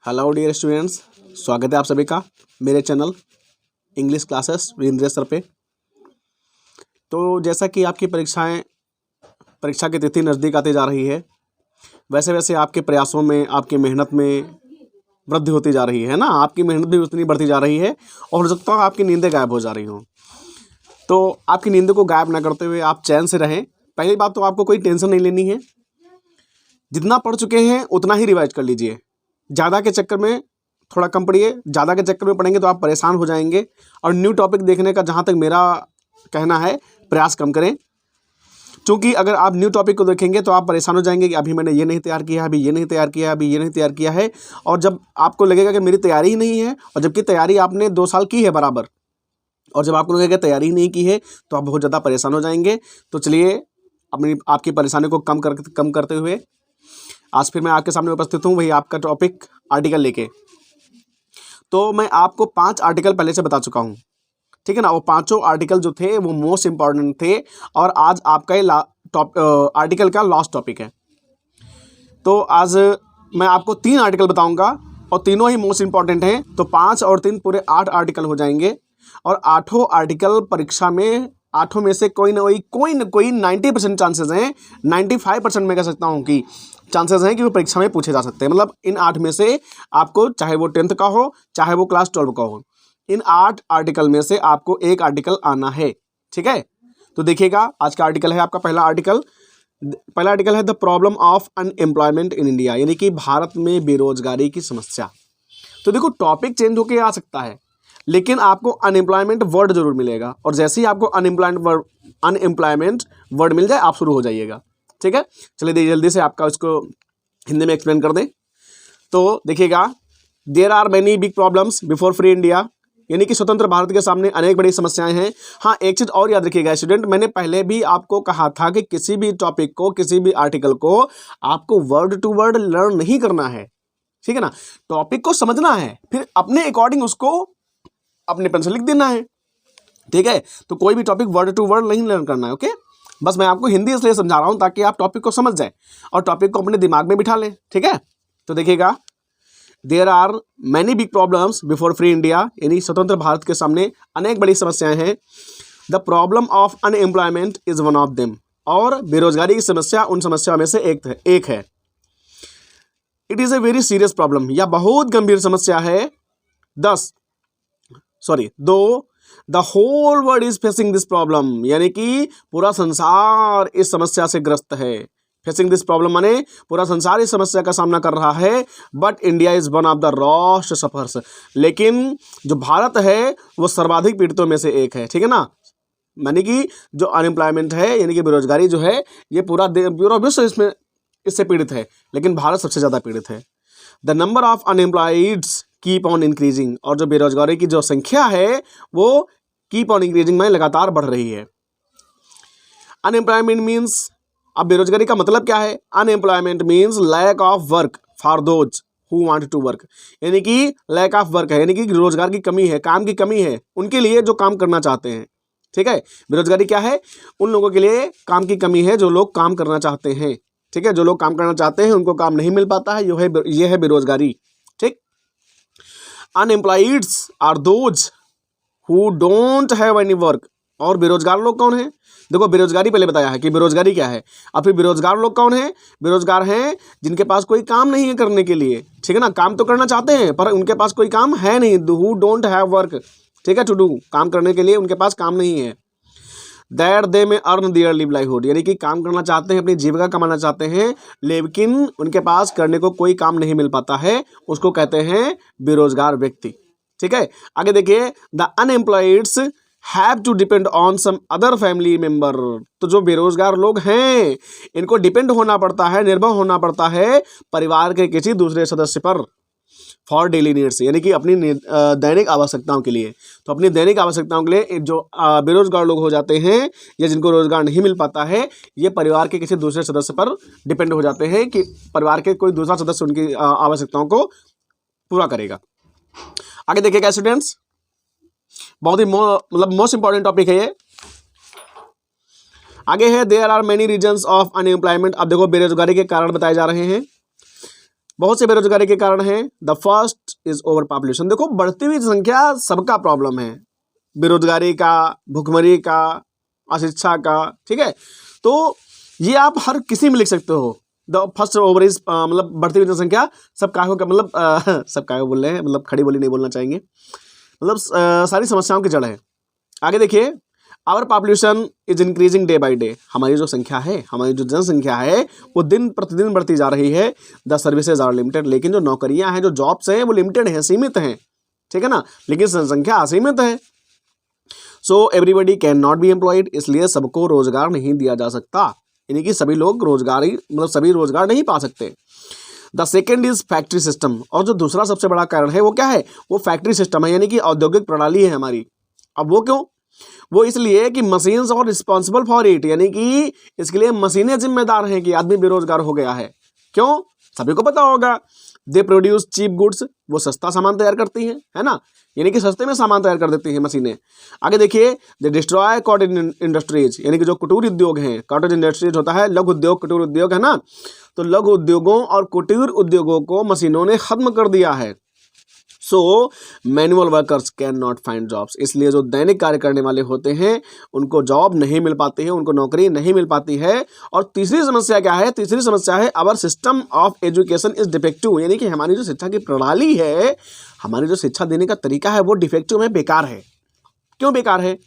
Hello dear students, स्वागत है आप सभी का मेरे channel English classes Virendra sir पे। तो जैसा कि आपकी परीक्षा की तिथि नज़दीक आती जा रही है, वैसे वैसे आपके प्रयासों में, आपकी मेहनत में वृद्धि होती जा रही है ना। आपकी मेहनत भी उतनी बढ़ती जा रही है और हो सकता है आपकी नींदें गायब हो जा रही हों। तो आपकी नींद को गायब ना करते हुए आप चैन से रहें। पहली बात तो आपको कोई टेंशन नहीं लेनी है। जितना पढ़ चुके हैं उतना ही रिवाइज कर लीजिए। ज़्यादा के चक्कर में थोड़ा कम पढ़िए। ज़्यादा के चक्कर में पढ़ेंगे तो आप परेशान हो जाएंगे। और न्यू टॉपिक देखने का जहाँ तक मेरा कहना है, प्रयास कम करें। क्योंकि अगर आप न्यू टॉपिक को देखेंगे तो आप परेशान हो जाएंगे कि अभी मैंने ये नहीं तैयार किया है, अभी ये नहीं तैयार किया है, अभी ये नहीं तैयार किया है। और जब आपको लगेगा कि मेरी तैयारी ही नहीं है, और जबकि तैयारी आपने 2 साल की है बराबर, और जब आपको लगेगा तैयारी ही नहीं की है तो आप बहुत ज़्यादा परेशान हो जाएंगे। तो चलिए आपकी परेशानी को कम करते हुए आज फिर मैं आपके सामने उपस्थित हूँ, वही आपका टॉपिक आर्टिकल लेके। तो मैं आपको 5 आर्टिकल पहले से बता चुका हूँ, ठीक है ना। वो 5 आर्टिकल जो थे वो मोस्ट इंपॉर्टेंट थे, और आज आपका ये आर्टिकल का लास्ट टॉपिक है। तो आज मैं आपको 3 आर्टिकल बताऊंगा और तीनों ही मोस्ट इंपॉर्टेंट हैं। तो 5 और 3 पूरे 8 आर्टिकल हो जाएंगे। और 8 आर्टिकल परीक्षा में 8 में से कोई ना कोई 90% चांसेस हैं, 95% मैं कह सकता हूँ कि चांसेस हैं कि वो परीक्षा में पूछे जा सकते हैं। मतलब इन 8 में से आपको, चाहे वो 10th का हो चाहे वो क्लास 12 का हो, इन 8 आर्टिकल में से आपको एक आर्टिकल आना है, ठीक है। तो देखिएगा, आज का आर्टिकल है आपका पहला आर्टिकल है the problem of unemployment in India, यानी कि भारत में बेरोजगारी की समस्या। तो देखो, टॉपिक चेंज होकर आ सकता है, लेकिन आपको अनएम्प्लॉयमेंट वर्ड जरूर मिलेगा। और जैसे ही आपको अनएम्प्लॉयमेंट वर्ड मिल जाए, आप शुरू हो जाइएगा, ठीक है। चलिए जल्दी से आपका उसको हिंदी में एक्सप्लेन कर दें। तो देखिएगा, there are many big problems before free India, यानी कि स्वतंत्र भारत के सामने अनेक बड़ी समस्याएं हैं। हाँ, एक चीज़ और याद रखिएगा स्टूडेंट, मैंने पहले भी आपको कहा था कि किसी भी टॉपिक को, किसी भी आर्टिकल को आपको वर्ड टू वर्ड लर्न नहीं करना है, ठीक है ना। टॉपिक को समझना है, फिर अपने अकॉर्डिंग उसको अपने पेन से लिख देना है, ठीक है। तो कोई भी टॉपिक वर्ड टू वर्ड नहीं लर्न करना है, ओके। बस मैं आपको हिंदी इसलिए समझा रहा हूं ताकि आप टॉपिक को समझ जाएं और टॉपिक को अपने दिमाग में बिठा लें, ठीक है। तो देखिएगा, there are many big problems before free India, यानी स्वतंत्र भारत के सामने अनेक बड़ी समस्याएं हैं। The problem of unemployment is one of them, और बेरोजगारी की समस्या उन समस्याओं में से एक है। It is a very serious problem, यह बहुत गंभीर समस्या है। Though the whole world is facing this problem, यानी कि पूरा संसार इस समस्या से ग्रस्त है। फेसिंग दिस प्रॉब्लम माने पूरा संसार इस समस्या का सामना कर रहा है। But India is one of the roast suffers, लेकिन जो भारत है वो सर्वाधिक पीड़ितों में से एक है, ठीक है ना। यानी कि जो अनएम्प्लॉयमेंट है, यानी कि बेरोजगारी जो है, ये पूरा विश्व इससे पीड़ित है, लेकिन भारत सबसे ज़्यादा पीड़ित है। The number of unemployeds keep on increasing, और जो बेरोजगारी की जो संख्या है वो कीप ऑन इंक्रीजिंग में लगातार बढ़ रही है। अनएम्प्लॉयमेंट मीन्स, अब बेरोजगारी का मतलब क्या है। Unemployment means lack of work for those who want to work, यानी कि लैक ऑफ वर्क है, यानी कि रोजगार की कमी है, काम की कमी है उनके लिए जो काम करना चाहते हैं, ठीक है। बेरोजगारी क्या है, उन लोगों के लिए काम की कमी है जो लोग काम करना चाहते हैं, ठीक है। जो लोग काम करना चाहते हैं उनको काम नहीं मिल पाता है, ये है बेरोजगारी, ठीक। Unemployeds are those who don't have any work, और बेरोजगार लोग कौन हैं। देखो, बेरोजगारी पहले बताया है कि बेरोजगारी क्या है, और फिर बेरोजगार लोग कौन हैं। बेरोजगार हैं जिनके पास कोई काम नहीं है करने के लिए, ठीक है ना। काम तो करना चाहते हैं पर उनके पास कोई काम है नहीं, हु डोंट हैव वर्क, ठीक है, टू डू, काम करने के लिए उनके पास काम नहीं है। दैट दे में अर्न देयर लिवलाइहुड, यानी कि काम करना चाहते हैं, अपनी जीविका कमाना चाहते हैं, लेकिन उनके पास करने को कोई काम नहीं मिल पाता है, उसको कहते हैं बेरोजगार व्यक्ति, ठीक है। आगे देखिए, the unemployeds have to depend on some other family member, तो जो बेरोजगार लोग हैं इनको डिपेंड होना पड़ता है, निर्भर होना पड़ता है परिवार के किसी दूसरे सदस्य पर, फॉर डेली नीड्स, यानी कि अपनी दैनिक आवश्यकताओं के लिए। तो अपनी दैनिक आवश्यकताओं के लिए जो बेरोजगार लोग हो जाते हैं या जिनको रोजगार नहीं मिल पाता है, ये परिवार के किसी दूसरे सदस्य पर डिपेंड हो जाते हैं कि परिवार के कोई दूसरा सदस्य उनकी आवश्यकताओं को पूरा करेगा। आगे देखिएगा स्टूडेंट्स, बहुत ही मोस्ट इंपॉर्टेंट टॉपिक है ये। आगे है, there are many reasons of unemployment. अब देखो, बेरोजगारी के कारण बताए जा रहे हैं। बहुत से बेरोजगारी के कारण हैं। The first is over population. देखो बढ़ती हुई संख्या सबका प्रॉब्लम है, बेरोजगारी का, भुखमरी का, अशिक्षा का, ठीक है। तो ये आप हर किसी में लिख सकते हो। द फर्स्ट ओवर इज मतलब बढ़ती हुई जनसंख्या सब कायों का, मतलब सब कायों बोल रहे हैं, मतलब खड़ी बोली नहीं बोलना चाहेंगे, मतलब सारी समस्याओं की जड़ है। आगे देखिए, our population is increasing day by day. हमारी जो संख्या है, हमारी जो जनसंख्या है वो दिन प्रतिदिन बढ़ती जा रही है। The services are limited. लेकिन जो नौकरियां हैं, जो जॉब्स हैं वो लिमिटेड हैं, सीमित हैं, ठीक है ना, लेकिन जनसंख्या असीमित है। So everybody can not be employed. इसलिए सबको रोजगार नहीं दिया जा सकता, यानी कि सभी लोग रोजगारी मतलब सभी रोजगार नहीं पा सकते। The second is factory system. और जो दूसरा सबसे बड़ा कारण है वो क्या है, वो फैक्ट्री सिस्टम है, यानी कि औद्योगिक प्रणाली है हमारी। अब वो क्यों, वो इसलिए कि मशीन्स और रिस्पॉन्सिबल फॉर इट, यानी कि इसके लिए मशीनें जिम्मेदार हैं कि आदमी बेरोजगार हो गया है। क्यों, सभी को पता होगा, दे प्रोड्यूस चीप गुड्स। वो सस्ता सामान तैयार करती हैं, है ना, यानी कि सस्ते में सामान तैयार कर देती हैं मशीनें। आगे देखिए, दे डिस्ट्रॉय कॉटेज इंडस्ट्रीज, यानी कि जो कुटीर उद्योग हैं, कॉटेज इंडस्ट्रीज होता है लघु उद्योग, कुटीर उद्योग है ना, तो लघु उद्योगों और कुटीर उद्योगों को मशीनों ने खत्म कर दिया है। So manual workers can not find jobs. इसलिए जो दैनिक कार्य करने वाले होते हैं उनको जॉब नहीं मिल पाती है, उनको नौकरी नहीं मिल पाती है। और तीसरी समस्या क्या है, तीसरी समस्या है our system of education is defective, यानी कि हमारी जो शिक्षा की प्रणाली है, हमारी जो शिक्षा देने का तरीका है वो डिफेक्टिव है, बेकार है। क्यों बेकार है,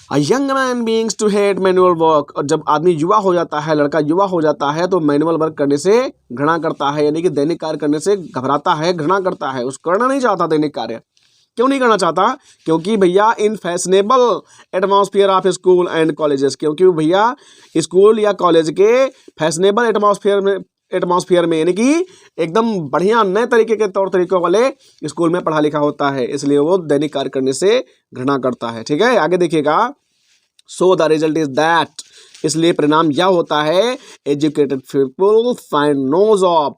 a young man beings to hate manual work. और जब आदमी युवा हो जाता है, लड़का युवा हो जाता है, तो मैनुअल वर्क करने से घृणा करता है, यानी कि दैनिक कार्य करने से घबराता है, घृणा करता है, उसको करना नहीं चाहता दैनिक कार्य। क्यों नहीं करना चाहता, क्योंकि भैया in fashionable atmosphere of school and colleges, क्योंकि भैया स्कूल या कॉलेज के फैशनेबल एटमॉस्फेयर में यानी कि एकदम बढ़िया नए तरीके के तौर तरीकों वाले स्कूल में पढ़ा लिखा होता है, इसलिए वो दैनिक कार्य करने से घृणा करता है, ठीक है। आगे देखिएगा, so the result is that. इसलिए परिणाम यह होता है, educated people find no job.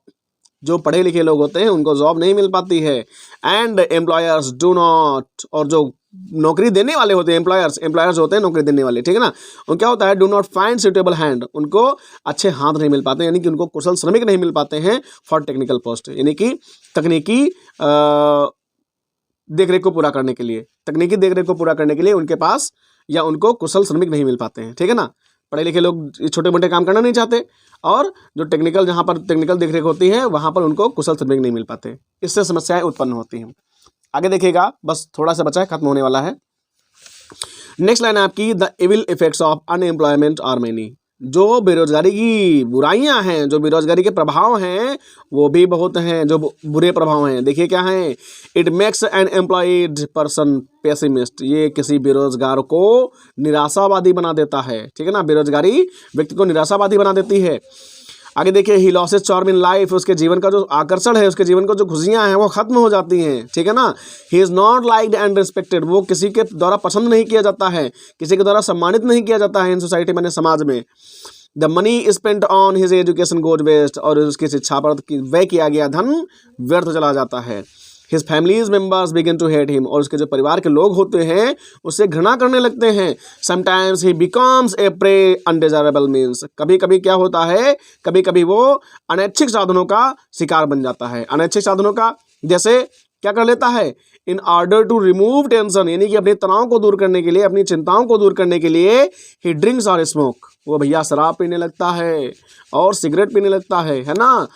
जो पढ़े लिखे लोग होते हैं उनको जॉब नहीं मिल पाती है। एंड एम्प्लॉयर्स डू नॉट, और जो नौकरी देने वाले होते हैं, एम्प्लॉयर्स होते हैं नौकरी देने वाले, ठीक है ना, उनको क्या होता है, do not find suitable hand. उनको अच्छे हाथ नहीं मिल पाते, यानी कि उनको कुशल श्रमिक नहीं मिल पाते हैं फॉर टेक्निकल पोस्ट, यानी कि तकनीकी देखरेख को पूरा करने के लिए, तकनीकी देखरेख को पूरा करने के लिए उनके पास या उनको कुशल श्रमिक नहीं मिल पाते हैं, ठीक है ना। पढ़े लिखे लोग छोटे मोटे काम करना नहीं चाहते, और जो टेक्निकल, जहाँ पर टेक्निकल देखरेख होती है वहाँ पर उनको कुशल श्रमिक नहीं मिल पाते, इससे समस्याएं उत्पन्न होती हैं। आगे देखिएगा, बस थोड़ा सा बचा है, खत्म होने वाला है। नेक्स्ट लाइन है आपकी, the evil effects of unemployment are many. जो बेरोजगारी की बुराइयां हैं, जो बेरोजगारी के प्रभाव हैं वो भी बहुत हैं, जो बुरे प्रभाव हैं। देखिए क्या हैं, it makes an employed person pessimist. ये किसी बेरोजगार को निराशावादी बना देता है, ठीक है ना, बेरोजगारी व्यक्ति को निराशावादी बना देती है। आगे देखिए, ही लॉसेस चार्म इन लाइफ। उसके जीवन का जो आकर्षण है, उसके जीवन को जो खुशियां हैं वो खत्म हो जाती हैं, ठीक है ना। He is not liked and respected. वो किसी के द्वारा पसंद नहीं किया जाता है, किसी के द्वारा सम्मानित नहीं किया जाता है इन सोसाइटी में, समाज में। The money spent on his education goes waste. और उसकी शिक्षा पर व्यय किया गया धन व्यर्थ चला जाता है। His families members begin to hate him. और उसके जो परिवार के लोग होते हैं उससे घृणा करने लगते हैं। Sometimes he becomes a pray undesirable means. कभी कभी क्या होता है, कभी कभी वो अनैच्छिक साधनों का शिकार बन जाता है। अनैच्छिक साधनों का जैसे क्या कर लेता है, in order to remove tension, यानी कि अपने तनाव को दूर करने के लिए, अपनी चिंताओं को दूर करने के लिए, ही ड्रिंक्स और स्मोक। वो भैया शराब पीने लगता है और सिगरेट पीने लगता है ना।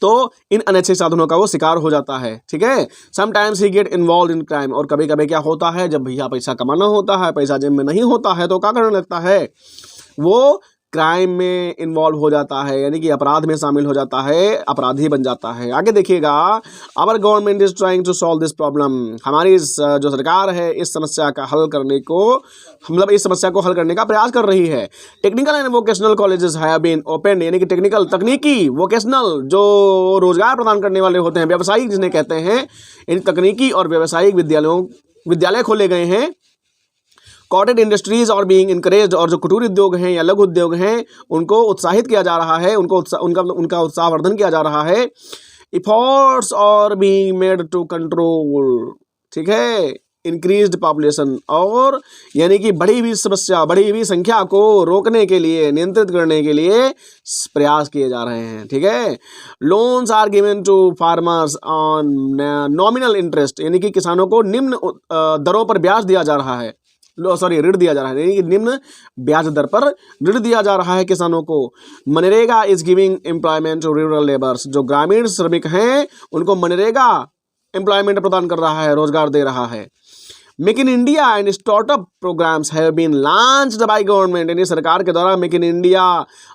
तो इन अनैच्छिक साधनों का वो शिकार हो जाता है, ठीक है। Sometimes he get involve in crime. और कभी कभी क्या होता है, जब भैया पैसा कमाना होता है, पैसा जेब में नहीं होता है, तो क्या करने लगता है, वो क्राइम में इन्वॉल्व हो जाता है, यानी कि अपराध में शामिल हो जाता है, अपराधी बन जाता है। आगे देखिएगा, our government is trying to solve this problem. हमारी जो सरकार है इस समस्या का हल करने को, मतलब इस समस्या को हल करने का प्रयास कर रही है। Technical and vocational colleges have been opened, यानी कि टेक्निकल, तकनीकी, वोकेशनल जो रोजगार प्रदान करने वाले होते हैं, व्यावसायिक जिन्हें कहते हैं, इन तकनीकी और व्यावसायिक विद्यालय खोले गए हैं। कॉटेज इंडस्ट्रीज और बीइंग इनकरेज्ड। और जो कुटीर उद्योग हैं या लघु उद्योग हैं उनको उत्साहित किया जा रहा है, उनका उत्साहवर्धन किया जा रहा है। इफोर्ट्स और बीइंग मेड टू कंट्रोल, ठीक है, इंक्रीज्ड पॉपुलेशन, और यानी कि बढ़ी हुई समस्या, बढ़ी हुई संख्या को रोकने के लिए, नियंत्रित करने के लिए प्रयास किए जा रहे हैं। ठीक है। Loans are given to farmers on nominal interest, यानी कि किसानों को निम्न दरों पर ब्याज दिया जा रहा है, ऋण दिया जा रहा है, यानी कि निम्न ब्याज दर पर ऋण दिया जा रहा है किसानों को। मनरेगा is giving employment to rural labours, जो ग्रामीण श्रमिक हैं उनको मनरेगा एम्प्लॉयमेंट प्रदान कर रहा है, रोजगार दे रहा है। Make in India and startup programs have been launched by government, यानी सरकार के द्वारा मेक इन इंडिया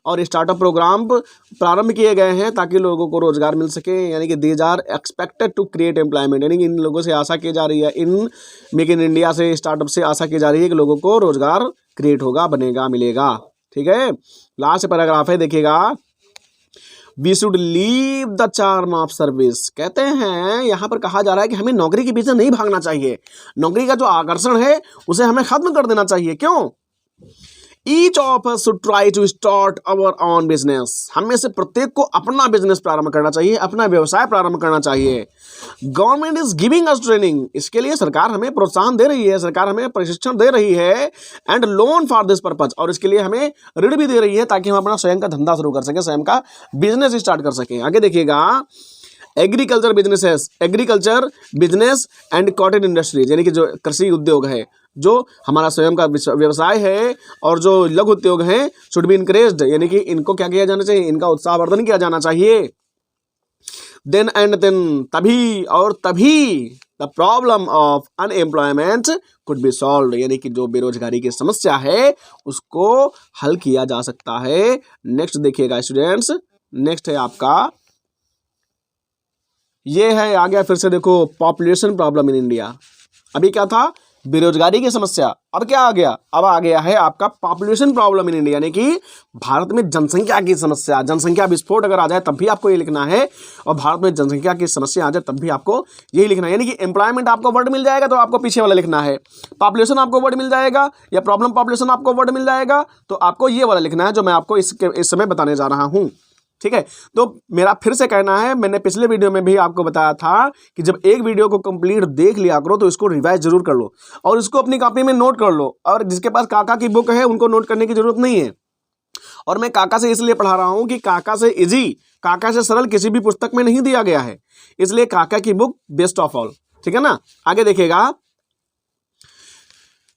और स्टार्टअप प्रोग्राम प्रारंभ किए गए हैं ताकि लोगों को रोजगार मिल सके, यानी कि these are expected to create employment, यानी कि इन लोगों से आशा की जा रही है, इन मेक इन इंडिया से, स्टार्टअप से आशा की जा रही है कि लोगों को रोजगार क्रिएट होगा, बनेगा, मिलेगा। ठीक है। लास्ट पैराग्राफ है, देखिएगा। We should leave the charm of service, कहते हैं यहाँ पर कहा जा रहा है कि हमें नौकरी के पीछे नहीं भागना चाहिए, नौकरी का जो आकर्षण है उसे हमें खत्म कर देना चाहिए। क्यों? Each of us should try to start our own business, हम में से प्रत्येक को अपना बिजनेस प्रारंभ करना चाहिए, अपना व्यवसाय प्रारंभ करना चाहिए। Government is giving us training, इसके लिए सरकार हमें प्रोत्साहन दे रही है, सरकार हमें प्रशिक्षण दे रही है। And loan for this purpose, और इसके लिए हमें ऋण भी दे रही है ताकि हम अपना स्वयं का धंधा शुरू कर सकें, स्वयं का बिजनेस स्टार्ट कर सकें। आगे देखिएगा। Agriculture businesses, agriculture business and cotton industries, यानी कि जो कृषि उद्योग है, जो हमारा स्वयं का व्यवसाय है, और जो लघु उद्योग हैं, शुड बी इनकरेज्ड, यानी कि इनको क्या किया जाना चाहिए, इनका उत्साहवर्धन किया जाना चाहिए। देन एंड देन, तभी और तभी the problem of unemployment could be solve, यानी कि जो बेरोजगारी की समस्या है उसको हल किया जा सकता है। नेक्स्ट देखिएगा स्टूडेंट्स, नेक्स्ट है आपका, ये है आ गया फिर से, देखो, पॉपुलेशन प्रॉब्लम इन इंडिया। अभी क्या था? बेरोजगारी की समस्या। अब क्या आ गया? अब आ गया है आपका पॉपुलेशन प्रॉब्लम इन इंडिया, यानी कि भारत में जनसंख्या की समस्या। जनसंख्या विस्फोट अगर आ जाए तब भी आपको ये लिखना है, और भारत में जनसंख्या की समस्या आ जाए तब भी आपको यही लिखना है। यानी कि एम्प्लॉयमेंट आपको वर्ड मिल जाएगा तो आपको पीछे वाला लिखना है, पॉपुलेशन आपको वर्ड मिल जाएगा या प्रॉब्लम पॉपुलेशन आपको वर्ड मिल जाएगा तो आपको ये वाला लिखना है जो मैं आपको इस समय बताने जा रहा हूँ। ठीक है। तो मेरा फिर से कहना है, मैंने पिछले वीडियो में भी आपको बताया था कि जब एक वीडियो को कंप्लीट देख लिया करो तो इसको रिवाइज जरूर कर लो और इसको अपनी कॉपी में नोट कर लो, और जिसके पास काका की बुक है उनको नोट करने की जरूरत नहीं है। और मैं काका से इसलिए पढ़ा रहा हूं कि काका से इजी, काका से सरल किसी भी पुस्तक में नहीं दिया गया है, इसलिए काका की बुक बेस्ट ऑफ ऑल। ठीक है ना। आगे देखिएगा।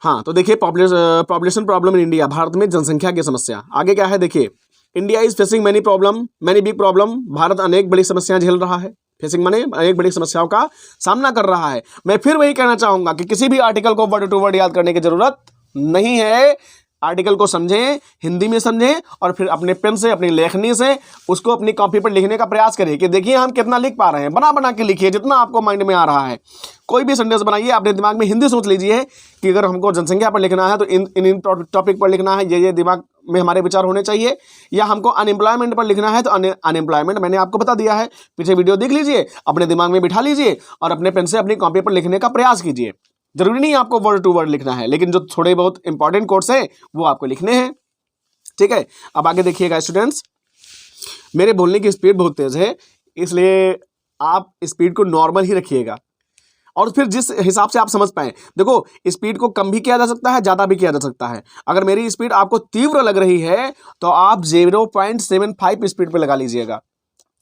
हाँ, तो देखिए, population problem in India, Bharat में जनसंख्या की समस्या। आगे क्या है देखिए, India is facing many big problem, Bharat अनेक बड़ी समस्याएं झेल रहा है। फेसिंग माने अनेक बड़ी समस्याओं का सामना कर रहा है। मैं फिर वही कहना चाहूंगा कि किसी भी आर्टिकल को वर्ड टू वर्ड याद करने की जरूरत नहीं है। आर्टिकल को समझें, हिंदी में समझें, और फिर अपने पेन से, अपनी लेखनी से उसको अपनी कॉपी पर लिखने का प्रयास करिए कि देखिए हम कितना लिख पा रहे हैं। बना बना के लिखिए जितना आपको माइंड में आ रहा है। कोई भी सेंटेंस बनाइए, अपने दिमाग में हिंदी सोच लीजिए कि अगर हमको जनसंख्या पर लिखना है तो इन टॉपिक पर लिखना है, ये दिमाग में हमारे विचार होने चाहिए। या हमको अनएम्प्लॉयमेंट पर लिखना है तो अनएम्प्लॉयमेंट मैंने आपको बता दिया है, पीछे वीडियो देख लीजिए, अपने दिमाग में बिठा लीजिए और अपने पेन से अपनी कॉपी पर लिखने का प्रयास कीजिए। जरूरी नहीं आपको वर्ड टू वर्ड लिखना है, लेकिन जो थोड़े बहुत इंपॉर्टेंट कोड्स हैं वो आपको लिखने हैं। ठीक है। अब आगे देखिएगा स्टूडेंट्स, मेरे बोलने की स्पीड बहुत तेज है, इसलिए आप स्पीड को नॉर्मल ही रखिएगा और फिर जिस हिसाब से आप समझ पाएं। देखो, स्पीड को कम भी किया जा सकता है, ज़्यादा भी किया जा सकता है। अगर मेरी स्पीड आपको तीव्र लग रही है तो आप 0.75 स्पीड पे लगा लीजिएगा,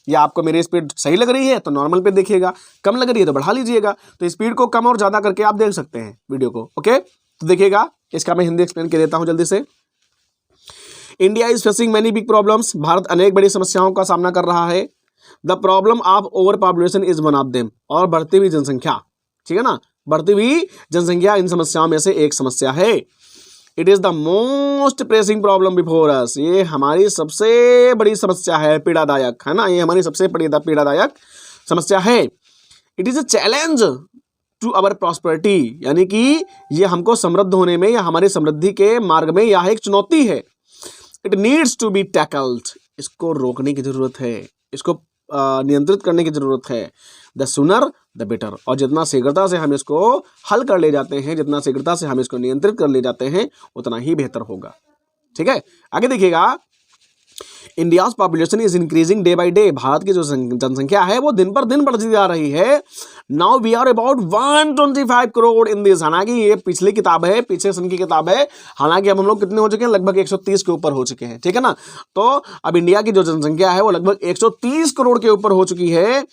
या आपको मेरी स्पीड सही लग रही है तो नॉर्मल पे देखिएगा, कम लग रही है तो बढ़ा लीजिएगा। तो स्पीड को कम और ज़्यादा करके आप देख सकते हैं वीडियो को। ओके, तो देखिएगा, इसका मैं हिंदी एक्सप्लेन कर देता हूँ जल्दी से। India is facing many big problems, Bharat अनेक बड़ी समस्याओं का सामना कर रहा है। The problem of over population is one of them, और बढ़ती हुई जनसंख्या, ठीक है ना, बढ़ती हुई जनसंख्या इन समस्याओं में से एक समस्या है। It is the most pressing problem before us, ये हमारी सबसे बड़ी समस्या है, पीड़ादायक है ना, ये हमारी सबसे पीड़ादायक समस्या है। It is a challenge to our prosperity, यानी कि ये हमको समृद्ध होने में या हमारी समृद्धि के मार्ग में यह एक चुनौती है। It needs to be tackled, इसको रोकने की जरूरत है, इसको नियंत्रित करने की जरूरत है। द सुनर द बेटर, और जितना शीघ्रता से हम इसको हल कर ले जाते हैं, जितना शीघ्रता से हम इसको नियंत्रित कर ले जाते हैं, उतना ही बेहतर होगा। ठीक है। आगे देखिएगा, India's population is increasing day by day. Bharat की जो जनसंख्या है वो दिन पर दिन बढ़ती जा रही है। Now we are about 125 crore in this. हालांकि ये पिछली किताब है, पिछले सन की किताब है। हालांकि अब हम लोग कितने हो चुके हैं, लगभग 130 के ऊपर हो चुके हैं, ठीक है ना। तो अब इंडिया की जो जनसंख्या है वो लगभग 130 करोड़ के ऊपर हो चुकी है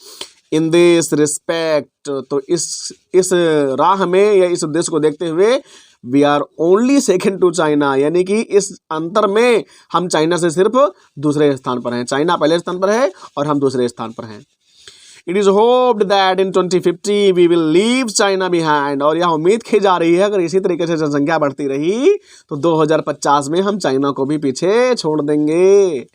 इन दिस रिस्पेक्ट। तो इस राह में या इस उद्देश्य को देखते हुए we are only second to China, यानी कि इस अंतर में हम चाइना से सिर्फ दूसरे स्थान पर हैं। चाइना पहले स्थान पर है और हम दूसरे स्थान पर हैं। It is hoped that in 2050 we will leave China behind. और यह उम्मीद की जा रही है अगर इसी तरीके से जनसंख्या बढ़ती रही तो 2050 में हम चाइना को भी पीछे छोड़ देंगे।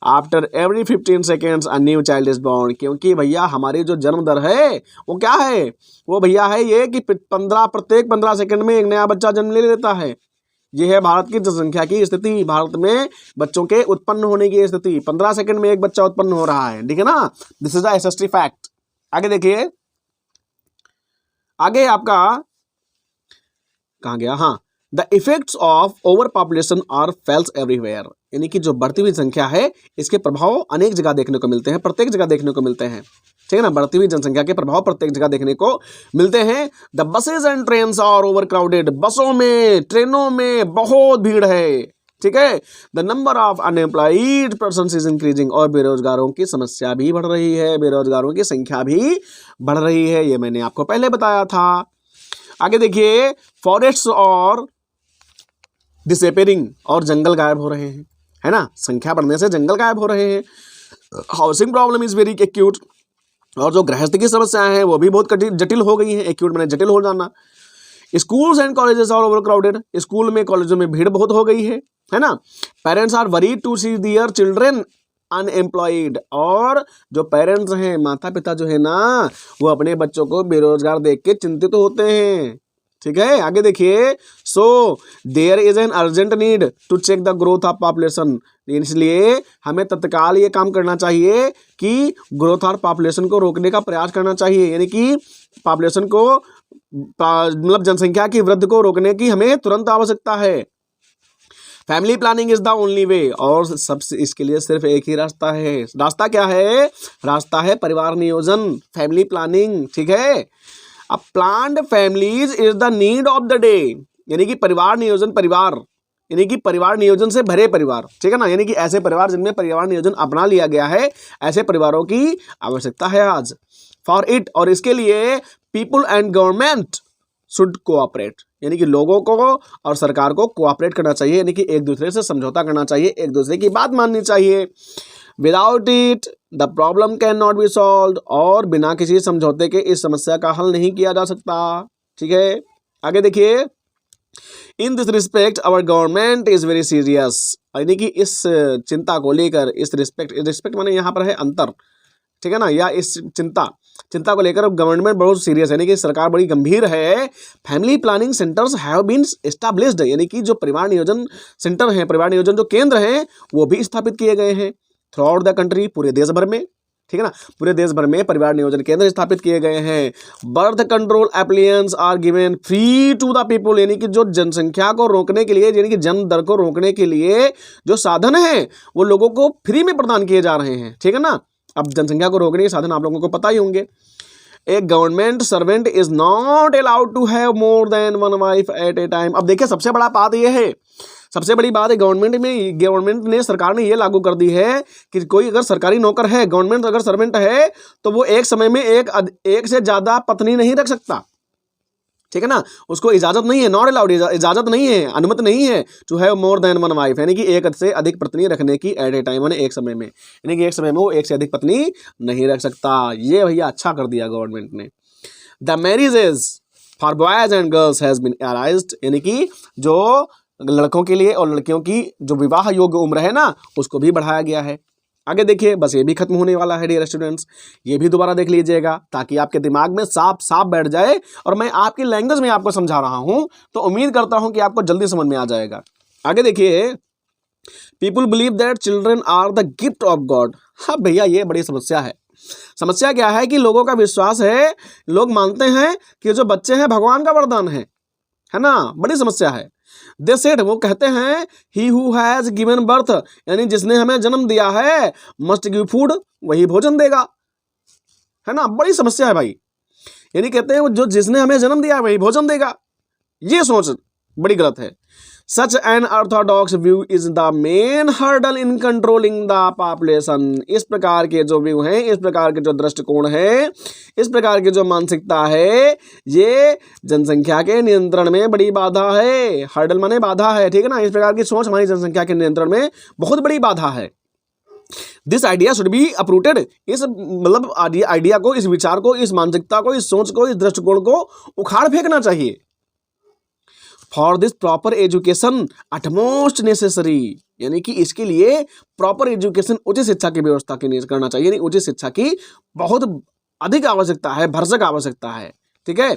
After every 15 seconds a new child is born. क्योंकि भैया हमारी जो जन्म दर है वो क्या है, वो भैया है ये कि प्रत्येक 15 सेकंड में एक नया बच्चा जन्म ले लेता है। ये है भारत की जनसंख्या की स्थिति। भारत में बच्चों के उत्पन्न होने की स्थिति, 15 सेकंड में एक बच्चा उत्पन्न हो रहा है, ठीक है ना। This is the SST fact. आगे देखिए, आगे आपका कहाँ गया, हाँ, the effects of over population are felt everywhere. यानी कि जो बढ़ती हुई संख्या है इसके प्रभाव अनेक जगह देखने को मिलते हैं, प्रत्येक जगह देखने को मिलते हैं, ठीक है ना। बढ़ती हुई जनसंख्या के प्रभाव प्रत्येक जगह देखने को मिलते हैं। The buses and trains are over crowded. बसों में, ट्रेनों में बहुत भीड़ है, ठीक है। The number of unemployed persons is increasing. और बेरोजगारों की समस्या भी बढ़ रही है, बेरोजगारों की संख्या भी बढ़ रही है। ये मैंने आपको पहले बताया था। आगे देखिए, फॉरेस्ट्स और डिसअपियरिंग, और जंगल गायब हो रहे हैं, है ना। संख्या बढ़ने से जंगल गायब हो रहे हैं। Housing problem is very acute. और जो गृहस्थ की समस्याएं हैं वो भी बहुत जटिल हो गई हैं। एक्यूट मैंने जटिल हो जाना। Schools and colleges are over crowded. School में, कॉलेजों में भीड़ बहुत हो गई है ना। Parents are worried to see their children unemployed. और जो पेरेंट्स हैं, माता पिता जो है ना, वो अपने बच्चों को बेरोजगार देख के चिंतित होते हैं, ठीक है। आगे देखिए, so there is an urgent need to check the growth of population. इसलिए हमें तत्काल ये काम करना चाहिए कि ग्रोथ ऑफ पॉपुलेशन को रोकने का प्रयास करना चाहिए। यानी कि पॉपुलेशन को, मतलब जनसंख्या की वृद्धि को रोकने की हमें तुरंत आवश्यकता है। Family planning is the only way. और सबसे इसके लिए सिर्फ एक ही रास्ता है। रास्ता क्या है? रास्ता है परिवार नियोजन, फैमिली प्लानिंग, ठीक है। अब planned families is the need of the day. यानी कि परिवार नियोजन, परिवार यानी कि परिवार नियोजन से भरे परिवार, ठीक है ना। यानी कि ऐसे परिवार जिनमें परिवार नियोजन अपना लिया गया है, ऐसे परिवारों की आवश्यकता है आज। फॉर इट, और इसके लिए people and government should cooperate. यानी कि लोगों को और सरकार को कोऑपरेट करना चाहिए, यानी कि एक दूसरे से समझौता करना चाहिए, एक दूसरे की बात माननी चाहिए। Without it the problem can not be solve. और बिना किसी समझौते के इस समस्या का हल नहीं किया जा सकता, ठीक है। आगे देखिए, in this respect our government is very serious. यानी कि इस चिंता को लेकर, इस रिस्पेक्ट माने यहाँ पर है अंतर, ठीक है ना, या इस चिंता को लेकर गवर्नमेंट बहुत सीरियस है, यानी कि सरकार बड़ी गंभीर है। Family planning centres have been established. यानी कि जो परिवार नियोजन सेंटर हैं, परिवार नियोजन जो केंद्र हैं, वो भी स्थापित किए गए हैं थ्रू आउट द कंट्री, पूरे देश भर में, ठीक है ना। पूरे देश भर में परिवार नियोजन केंद्र स्थापित किए गए हैं। Birth control appliances are given free to the people. यानी कि जो जनसंख्या को रोकने के लिए, यानी कि जन्म दर को रोकने के लिए जो साधन हैं वो लोगों को फ्री में प्रदान किए जा रहे हैं, ठीक है ना। अब जनसंख्या को रोकने के साधन आप लोगों को पता ही होंगे। A government servant is not allowed to have more than one wife at a time. अब देखिए, सबसे बड़ा बात यह है, सबसे बड़ी बात है गवर्नमेंट ने, सरकार ने ये लागू कर दी है कि कोई अगर सरकारी नौकर है, गवर्नमेंट अगर सर्वेंट है, तो वो एक समय में एक से ज्यादा पत्नी नहीं रख सकता, ठीक है ना। उसको इजाजत नहीं है, नॉट अलाउड, इजाजत नहीं है, अनुमति नहीं है to have more than one wife. यानी कि एक से अधिक पत्नी रखने की एट ए टाइम, यानी एक समय में, यानी कि एक समय में वो एक से अधिक पत्नी नहीं रख सकता। ये भैया अच्छा कर दिया गवर्नमेंट ने। The marriages for boys and girls has been arised. यानी कि जो लड़कों के लिए और लड़कियों की जो विवाह योग्य उम्र है ना, उसको भी बढ़ाया गया है। आगे देखिए, बस ये भी खत्म होने वाला है डियर स्टूडेंट्स। ये भी दोबारा देख लीजिएगा ताकि आपके दिमाग में साफ बैठ जाए, और मैं आपकी लैंग्वेज में आपको समझा रहा हूं, तो उम्मीद करता हूं कि आपको जल्दी समझ में आ जाएगा। आगे देखिए, people believe that children are the gift of God. हाँ भैया, ये बड़ी समस्या है। समस्या क्या है कि लोगों का विश्वास है, लोग मानते हैं कि जो बच्चे हैं भगवान का वरदान है ना। बड़ी समस्या है। दे सेड, वो कहते हैं, he who has given birth, यानी जिसने हमें जन्म दिया है, मस्ट गिव फूड, वही भोजन देगा, है ना। बड़ी समस्या है भाई, यानी कहते हैं जो जिसने हमें जन्म दिया है वही भोजन देगा, ये सोच बड़ी गलत है। Such an Orthodox view is the main hurdle in controlling the population, इस प्रकार के जो व्यू हैं, इस प्रकार के जो दृष्टिकोण है, इस प्रकार की जो मानसिकता है, ये जनसंख्या के नियंत्रण में बड़ी बाधा है। हर्डल माने बाधा है, ठीक है ना। इस प्रकार की सोच हमारी जनसंख्या के नियंत्रण में बहुत बड़ी बाधा है। This idea should be uprooted, इस मतलब आइडिया को, इस विचार को, इस मानसिकता को, इस सोच को, इस दृष्टिकोण को उखाड़ फेंकना चाहिए। For this proper education utmost necessary, यानी कि इसके लिए प्रॉपर एजुकेशन, उचित शिक्षा की व्यवस्था के लिए करना चाहिए, यानी उचित शिक्षा की बहुत अधिक आवश्यकता है, भरसक आवश्यकता है, ठीक है।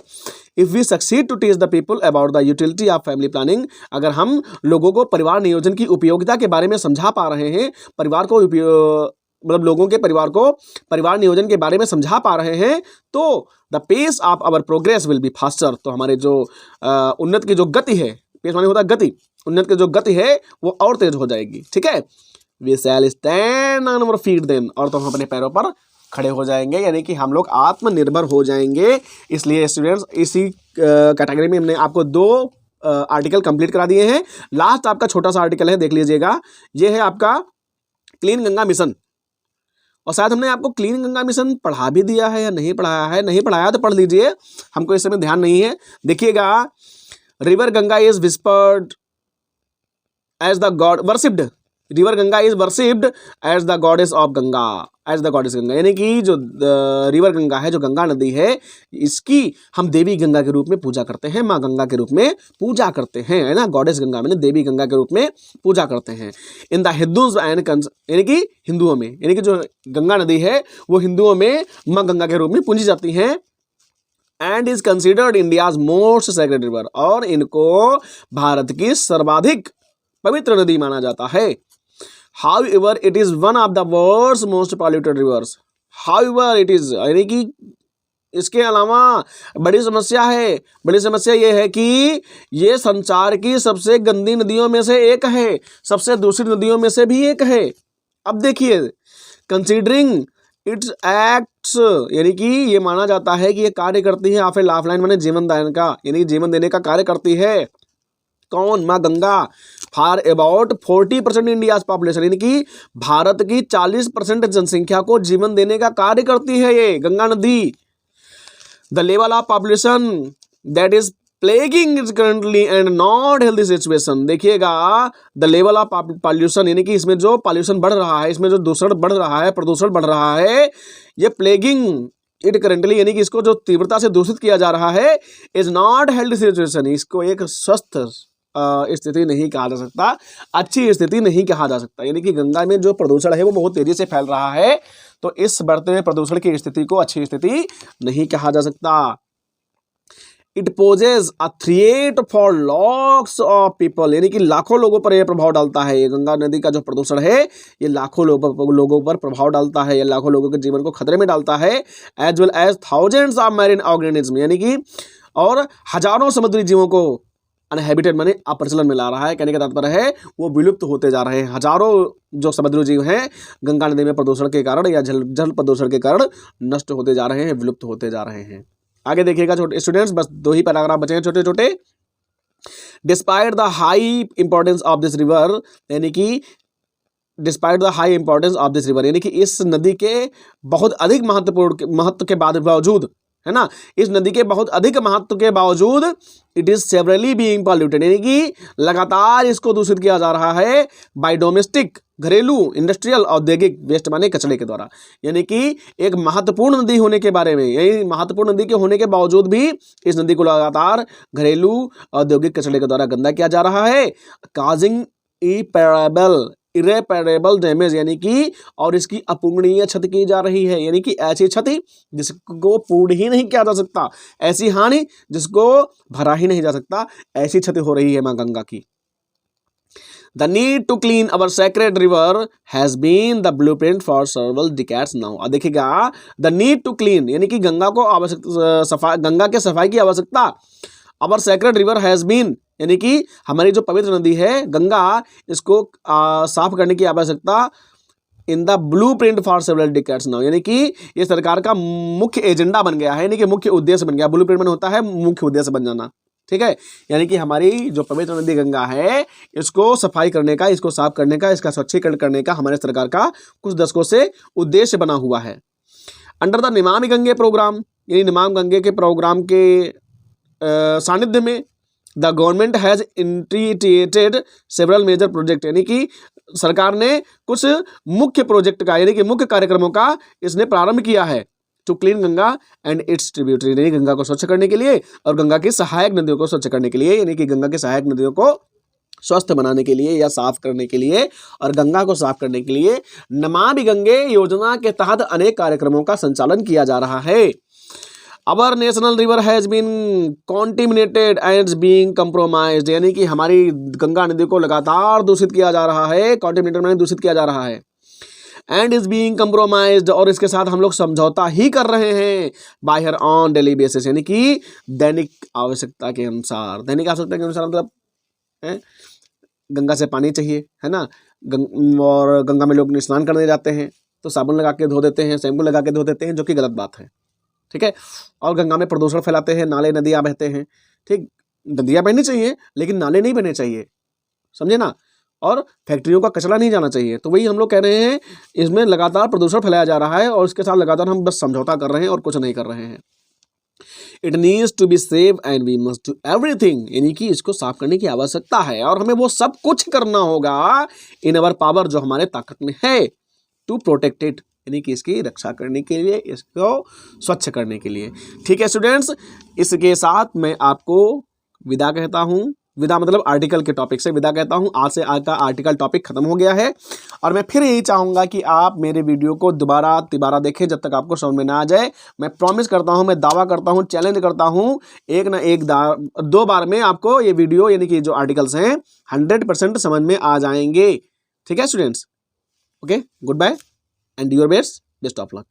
If we succeed to teach the people about the utility of family planning, अगर हम लोगों को परिवार नियोजन की उपयोगिता के बारे में समझा पा रहे हैं, परिवार को मतलब लोगों के परिवार को परिवार नियोजन के बारे में समझा पा रहे हैं, तो the pace of our progress will be faster, तो हमारे जो उन्नत की जो गति है, पेस माने होता है गति, उन्नत की जो गति है वो और तेज हो जाएगी, ठीक है। We shall stand on our feet then, और तो हम अपने पैरों पर खड़े हो जाएंगे, यानी कि हम लोग आत्मनिर्भर हो जाएंगे। इसलिए स्टूडेंट्स, इसी कैटेगरी में हमने आपको 2 आर्टिकल कंप्लीट करा दिए हैं। लास्ट आपका छोटा सा आर्टिकल है, देख लीजिएगा, ये है आपका क्लीन गंगा मिशन, और शायद हमने आपको क्लीन गंगा मिशन पढ़ा भी दिया है या नहीं पढ़ाया है, नहीं पढ़ाया तो पढ़ लीजिए, हमको इस समय ध्यान नहीं है। देखिएगा, river Ganga is whispered as the god worshipped, river Ganga is worshipped as the goddess of Ganga, as the goddess Ganga, यानी कि जो रिवर गंगा है, जो गंगा नदी है, इसकी हम देवी गंगा के रूप में पूजा करते हैं, माँ गंगा के रूप में पूजा करते हैं, है ना। गॉडेस गंगा मैंने देवी गंगा के रूप में पूजा करते हैं। इन द हिंदूज एंड, यानी कि हिंदुओं में, यानी कि जो गंगा नदी है वो हिंदुओं में माँ गंगा के रूप में पूजी जाती हैं। And is considered India's most sacred river, और इनको भारत की सर्वाधिक पवित्र नदी माना जाता है। However, it is one of the world's most polluted rivers. However, it is, यानी कि इसके अलावा बड़ी समस्या है, बड़ी समस्या ये है कि ये संसार की सबसे गंदी नदियों में से एक है, सबसे दूषित नदियों में से भी एक है। अब देखिए, कंसीडरिंग इट्स एक्ट्स, यानी कि ये माना जाता है कि ये कार्य करती है ऑफ ए लाइफलाइन, माने जीवन दान का, यानी जीवन देने का कार्य करती है। कौन? माँ Ganga. For about 40% India population, यानी कि भारत की 40% जनसंख्या को जीवन देने का कार्य करती है ये गंगा नदी। The level of population that is plaguing is currently and not healthy situation, देखिएगा, द लेवल ऑफ पॉल्यूशन, यानी कि इसमें जो पॉल्यूशन बढ़ रहा है, इसमें जो दूषण बढ़ रहा है, प्रदूषण बढ़ रहा है, ये प्लेगिंग इट करेंटली, यानी कि इसको जो तीव्रता से दूषित किया जा रहा है, इज नॉट हेल्दी सिचुएशन, इसको एक स्वस्थ स्थिति नहीं कहा जा सकता, अच्छी स्थिति नहीं कहा जा सकता। यानी कि गंगा में जो प्रदूषण है वो बहुत तेजी से फैल रहा है, तो इस बढ़ते हुए प्रदूषण की स्थिति को अच्छी स्थिति नहीं कहा जा सकता। It possess a threat for lots of people, यानी कि लाखों लोगों पर यह प्रभाव डालता है। ये गंगा नदी का जो प्रदूषण है ये लाखों लोगों पर प्रभाव डालता है, ये लाखों लोगों के जीवन को खतरे में डालता है। As well as thousands of marine organism, यानी कि और हजारों समुद्री जीवों को अनहैबिटेड माने अप्रचलन में ला रहा है। कहने का तात्पर्य है वो विलुप्त होते जा रहे हैं। हजारों जो समुद्री जीव हैं गंगा नदी में प्रदूषण के कारण या जल प्रदूषण के कारण नष्ट होते जा रहे हैं, विलुप्त होते जा रहे हैं। आगे देखिएगा छोटे स्टूडेंट्स, बस 2 ही पैराग्राफ बचे हैं छोटे छोटे। Despite the high importance of this river, यानी कि despite the high importance of this river, यानी कि इस नदी के बहुत अधिक महत्व के बावजूद, है ना, इस नदी के बहुत अधिक महत्व के बावजूद it is severally being polluted, यानी कि लगातार इसको दूषित किया जा रहा है बाय डोमेस्टिक, घरेलू, इंडस्ट्रियल, औद्योगिक वेस्ट माने कचरे के द्वारा। यानी कि एक महत्वपूर्ण नदी होने के बारे में, यही महत्वपूर्ण नदी के होने के बावजूद भी इस नदी को लगातार घरेलू औद्योगिक कचरे के द्वारा गंदा किया जा रहा है। काजिंग इरेपरेबल डैमेज, यानी कि और इसकी अपूर्णीय क्षति की जा रही है, यानी कि ऐसी क्षति जिसको पूर्ण ही नहीं किया जा सकता, ऐसी हानि जिसको भरा ही नहीं जा सकता, ऐसी क्षति हो रही है मां गंगा की। The need to clean our sacred river has been the blueprint for several decades now. देखिएगा, द नीड टू क्लीन, यानी कि गंगा को गंगा के सफाई की आवश्यकता, our sacred river has been, यानी कि हमारी जो पवित्र नदी है गंगा, इसको साफ करने की आवश्यकता in the blueprint for several decades now, यानी कि ये सरकार का मुख्य एजेंडा बन गया है, यानी कि मुख्य उद्देश्य बन गया। ब्लूप्रिंट में होता है मुख्य उद्देश्य बन जाना, ठीक है। यानी कि हमारी जो पवित्र नदी गंगा है, इसको सफाई करने का, इसको साफ करने का, इसका स्वच्छीकरण करने का हमारे सरकार का कुछ दशकों से उद्देश्य बना हुआ है। Under the Namami Gange programme, यानी नमामि गंगे के प्रोग्राम के सानिध्य में the government has integrated several major project, यानी कि सरकार ने कुछ मुख्य प्रोजेक्ट का, यानी कि मुख्य कार्यक्रमों का इसने प्रारंभ किया है to clean Ganga and its tributary, यानी गंगा को स्वच्छ करने के लिए और गंगा की सहायक नदियों को स्वच्छ करने के लिए, यानी कि गंगा की सहायक नदियों को स्वस्थ बनाने के लिए या साफ करने के लिए और गंगा को साफ करने के लिए नमामि गंगे योजना के तहत अनेक कार्यक्रमों का संचालन किया जा रहा है। Our national river has been contaminated and being compromised, यानी कि हमारी गंगा नदी को लगातार दूषित किया जा रहा है, कॉन्टिमिनेटेड में दूषित किया जा रहा है, एंड इज बीइंग कंप्रोमाइज्ड, और इसके साथ हम लोग समझौता ही कर रहे हैं bye her on daily basis, यानी कि दैनिक आवश्यकता के अनुसार। दैनिक आवश्यकता के अनुसार मतलब गंगा से पानी चाहिए, है ना, और गंगा में लोग स्नान करने जाते हैं तो साबुन लगा के धो देते हैं, शैम्पू लगा के धो देते हैं, जो कि गलत बात है, ठीक है। और गंगा में प्रदूषण फैलाते हैं, नाले नदियाँ बहते हैं, ठीक। नदियाँ बहनी चाहिए लेकिन नाले नहीं बहने चाहिए, समझे ना। और फैक्ट्रियों का कचरा नहीं जाना चाहिए। तो वही हम लोग कह रहे हैं, इसमें लगातार प्रदूषण फैलाया जा रहा है और इसके साथ लगातार हम बस समझौता कर रहे हैं और कुछ नहीं कर रहे हैं। It needs to be save and we must do everything, यानी कि इसको साफ करने की आवश्यकता है और हमें वो सब कुछ करना होगा इन अवर पावर, जो हमारे ताकत में है, टू प्रोटेक्ट इट, यानी कि इसकी रक्षा करने के लिए, इसको स्वच्छ करने के लिए। ठीक है स्टूडेंट्स, इसके साथ मैं आपको विदा कहता हूँ। विदा मतलब आर्टिकल के टॉपिक से विदा कहता हूँ। आज से आज का आर्टिकल टॉपिक खत्म हो गया है और मैं फिर यही चाहूँगा कि आप मेरे वीडियो को दोबारा तिबारा देखें जब तक आपको समझ में ना आ जाए। मैं प्रॉमिस करता हूँ, मैं दावा करता हूँ, चैलेंज करता हूँ, एक ना एक 2 बार में आपको ये वीडियो यानी कि जो आर्टिकल्स हैं 100% समझ में आ जाएंगे। ठीक है students, okay, good bye and your best of luck.